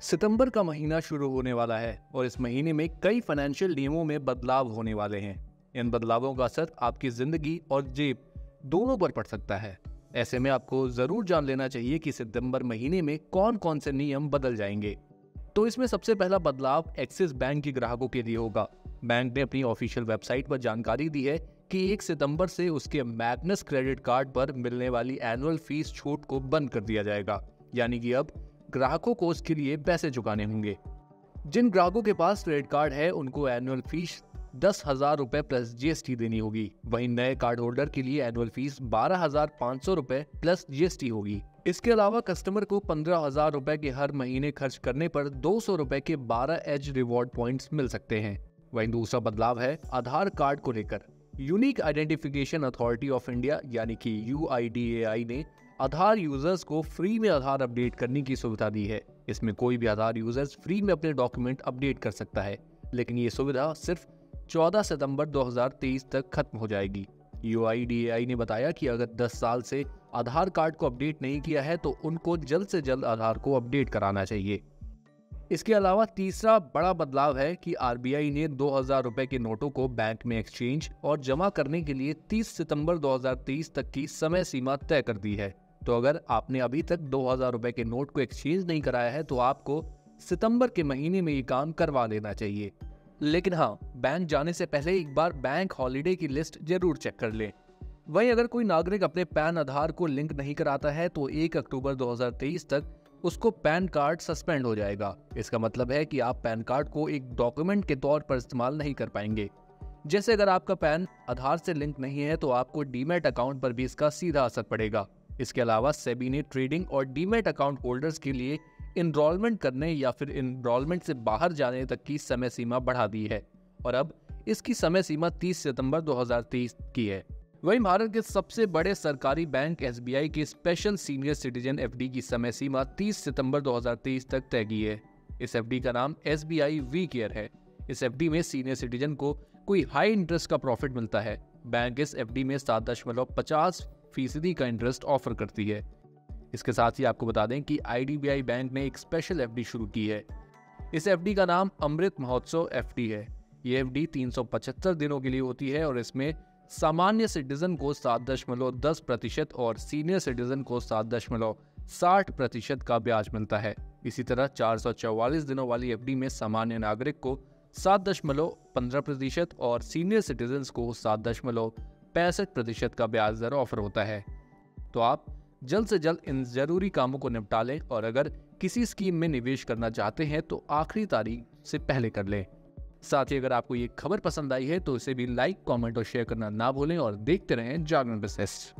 सितंबर का महीना शुरू होने वाला है और इस महीने में कई फाइनेंशियल नियमों में बदलाव होने वाले हैं। इन बदलावों का असर आपकी जिंदगी और जेब दोनों पर पड़ सकता है। ऐसे में आपको जरूर जान लेना चाहिए कि सितंबर महीने में कौन कौन से नियम बदल जाएंगे। तो इसमें सबसे पहला बदलाव एक्सिस बैंक के ग्राहकों के लिए होगा। बैंक ने अपनी ऑफिशियल वेबसाइट पर जानकारी दी है कि 1 सितंबर से उसके मैग्नस क्रेडिट कार्ड पर मिलने वाली एनुअल फीस छूट को बंद कर दिया जाएगा। यानी कि अब ग्राहकों को उसके लिए पैसे चुकाने होंगे। जिन ग्राहकों के पास क्रेडिट कार्ड है उनको एनुअल फीस 10,000 रुपए प्लस जीएसटी देनी होगी। वहीं नए कार्ड होल्डर के लिए एनुअल फीस 12,500 रुपए प्लस जीएसटी होगी। इसके अलावा कस्टमर को 15,000 रुपए के हर महीने खर्च करने पर 200 रुपए के 12 एज रिवॉर्ड पॉइंट्स मिल सकते हैं। वहीं दूसरा बदलाव है आधार कार्ड को लेकर। Unique identification authority of India यानी कि UIDAI ने आधार यूजर्स को फ्री में आधार अपडेट करने की सुविधा दी है। इसमें कोई भी आधार यूजर्स फ्री में अपने डॉक्यूमेंट अपडेट कर सकता है, लेकिन ये सुविधा सिर्फ 14 सितंबर 2023 तक खत्म हो जाएगी। UIDAI ने बताया कि अगर 10 साल से आधार कार्ड को अपडेट नहीं किया है तो उनको जल्द से जल्द आधार को अपडेट कराना चाहिए। इसके अलावा तीसरा बड़ा बदलाव है कि RBI ने 2,000 रुपए के नोटों को बैंक में एक्सचेंज और जमा करने के लिए 30 सितंबर 2023 तक की समय सीमा तय कर दी है। तो अगर आपने अभी तक 2,000 रुपए के नोट को एक्सचेंज नहीं कराया है तो आपको सितंबर के महीने में ये काम करवा लेना चाहिए। लेकिन हाँ, बैंक जाने से पहले एक बार बैंक हॉलिडे की लिस्ट जरूर चेक कर लें। वहीं अगर कोई नागरिक अपने पैन आधार को लिंक नहीं कराता है तो 1 अक्टूबर 2023 तक उसको पैन कार्ड सस्पेंड हो जाएगा। इसका मतलब है कि आप पैन कार्ड को एक डॉक्यूमेंट के तौर पर इस्तेमाल नहीं कर पाएंगे। जैसे अगर आपका पैन आधार से लिंक नहीं है तो आपको डीमैट अकाउंट पर भी इसका सीधा असर पड़ेगा। इसके अलावा सेबी ने ट्रेडिंग और डीमैट अकाउंट होल्डर्स के लिए इनरोलमेंट करने या फिर इनरोलमेंट से बाहर जाने तक की समय सीमा बढ़ा दी है और अब इसकी समय सीमा 30 सितंबर 2023 की है। वहीं भारत के सबसे बड़े सरकारी बैंक SBI की स्पेशल सीनियर सिटीजन FD की समय सीमा 30 सितंबर 2023 तक तय की है। इस FD का नाम SBI वी केयर है। इस FD में सीनियर सिटीजन को कोई हाई इंटरेस्ट का प्रॉफिट मिलता है। बैंक इस FD में 7.50% का इंटरेस्ट ऑफर करती है। इसके साथ ही आपको बता दें कि IDBI बैंक ने एक स्पेशल FD शुरू की है। इस FD का नाम अमृत महोत्सव FD है। ये FD 375 दिनों के लिए होती है और इसमें सामान्य सिटीजन को 7.10% और सीनियर सिटीजन को 7.60% का ब्याज मिलता है। इसी तरह 444 दिनों वाली FD में सामान्य नागरिक को 7.15% और सीनियर सिटीजन को 7.65% का ब्याज दर ऑफर होता है। तो आप जल्द से जल्द इन जरूरी कामों को निपटा लें और अगर किसी स्कीम में निवेश करना चाहते हैं तो आखिरी तारीख से पहले कर लें। साथ ही अगर आपको ये खबर पसंद आई है तो इसे भी लाइक, कमेंट और शेयर करना ना भूलें और देखते रहें जागरण बिजनेस।